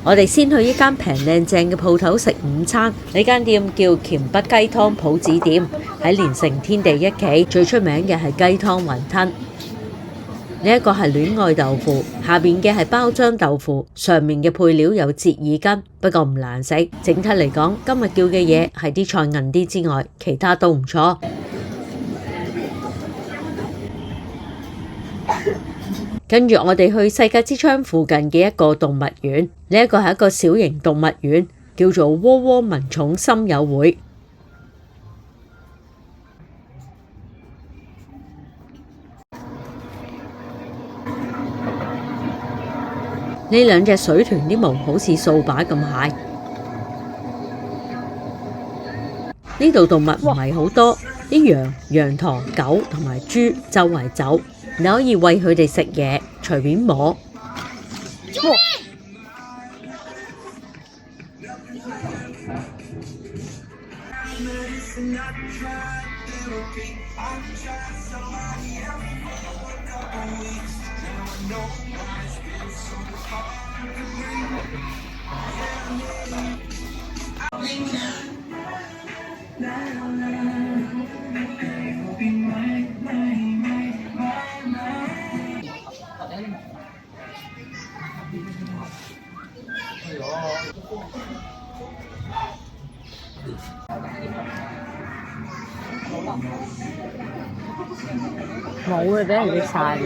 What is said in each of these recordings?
我哋先去一間平靚正嘅鋪頭食午餐，呢間店叫鉗北雞湯鋪子店，喺連城天地一期，最出名嘅係雞湯雲吞。呢一個係戀愛豆腐，下面嘅係包漿豆腐，上面嘅配料有折耳根，不過唔難食。整體嚟講，今日叫嘅嘢係啲菜韌啲之外，其他都唔錯。跟住我哋去世界之窗附近嘅一個動物園，呢一個係一個小型動物園，叫做窩窩文寵森友會。呢兩隻水豚啲毛好似掃把咁蟹。呢度動物唔係好多，啲羊、羊駝、狗同埋豬周圍走。你可以餵佢哋食嘢，隨便摸。冇嘅，俾人食晒。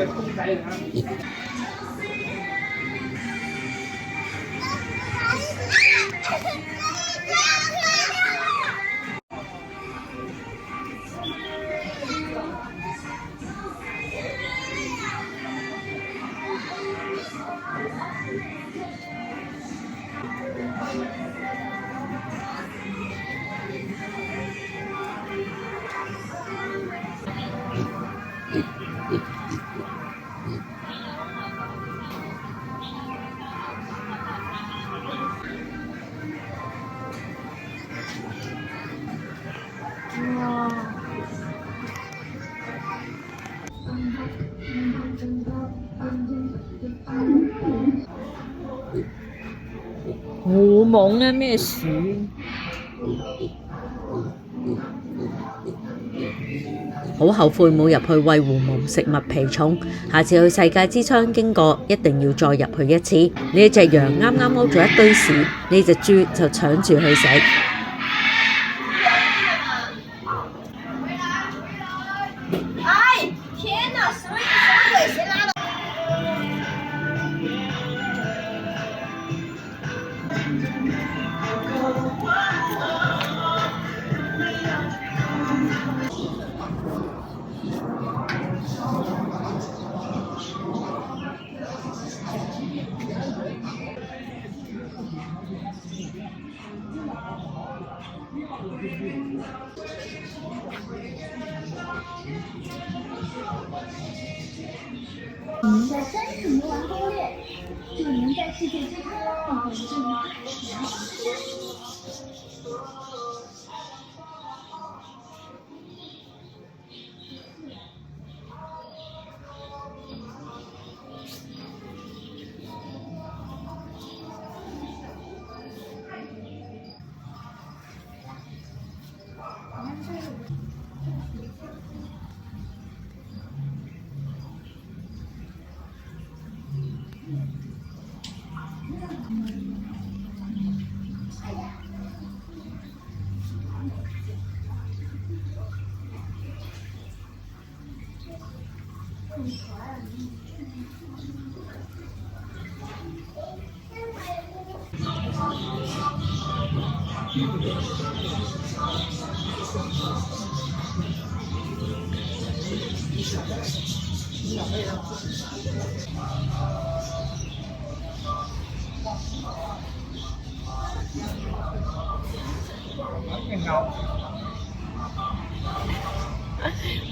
好懵啊！咩樹？好後悔冇入去餵狐獴食麥皮蟲，下次去世界之窗經過，一定要再入去一次。呢隻羊啱啱屙咗一堆屎，呢隻豬就搶住去食。您的专属游玩攻略，祝您在世界之窗获得最佳体验。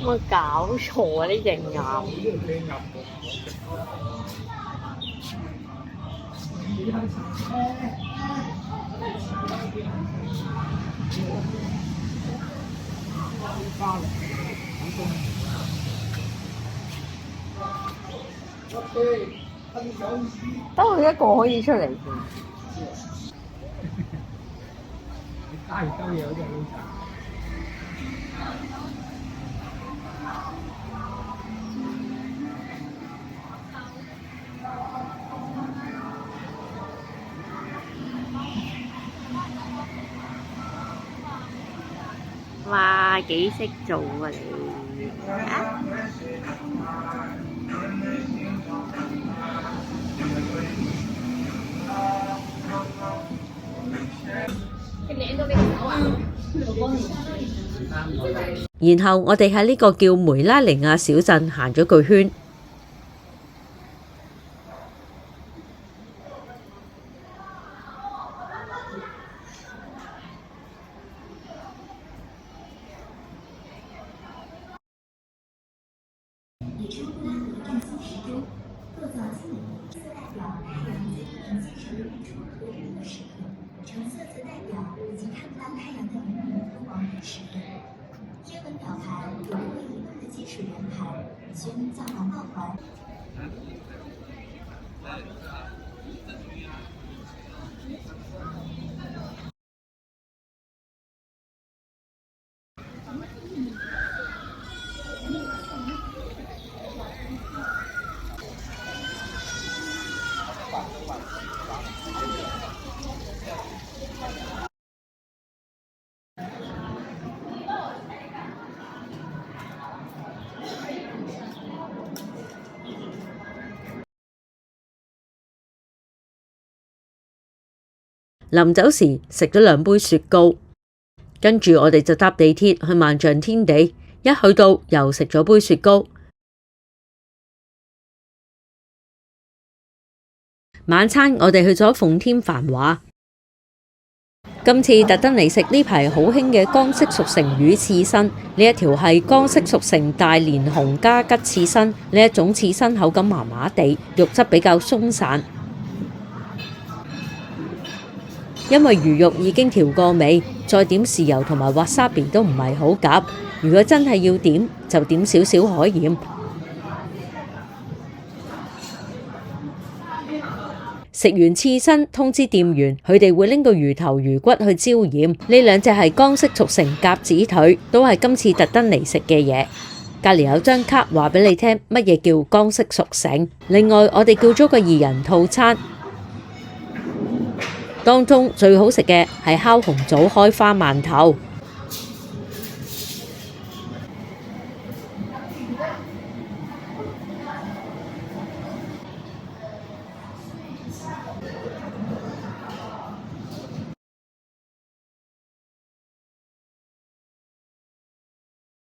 有冇搞錯啊？呢隻鴨得佢一個可以出嚟嘅。加完兜嘢好似係撈茶。哇，幾識做啊你啊！然後我哋喺呢個叫梅拉尼亞小鎮行咗個圈。臨走時食咗2杯雪糕，跟住我哋就搭地鐵去萬象天地，一去到又食咗杯雪糕。晚餐我哋去咗奉天繁華，今次特登嚟食呢排好興嘅江式熟成魚刺身，呢一條係江式熟成大連紅加吉刺身，呢一種刺身口感麻麻地，肉質比較鬆散。因為魚肉已經調過味，再點豉油同埋滑沙比都唔係好夾。如果真係要點，就點少少海鹽。食完刺身，通知店員，佢哋會拎個魚頭魚骨去椒鹽。呢2隻係江式熟成鴿子腿，都係今次特登嚟食嘅嘢。隔離有張卡話俾你聽乜嘢叫江式熟成。另外，我哋叫咗個2人套餐。當中最好食嘅係烤紅棗開花饅頭。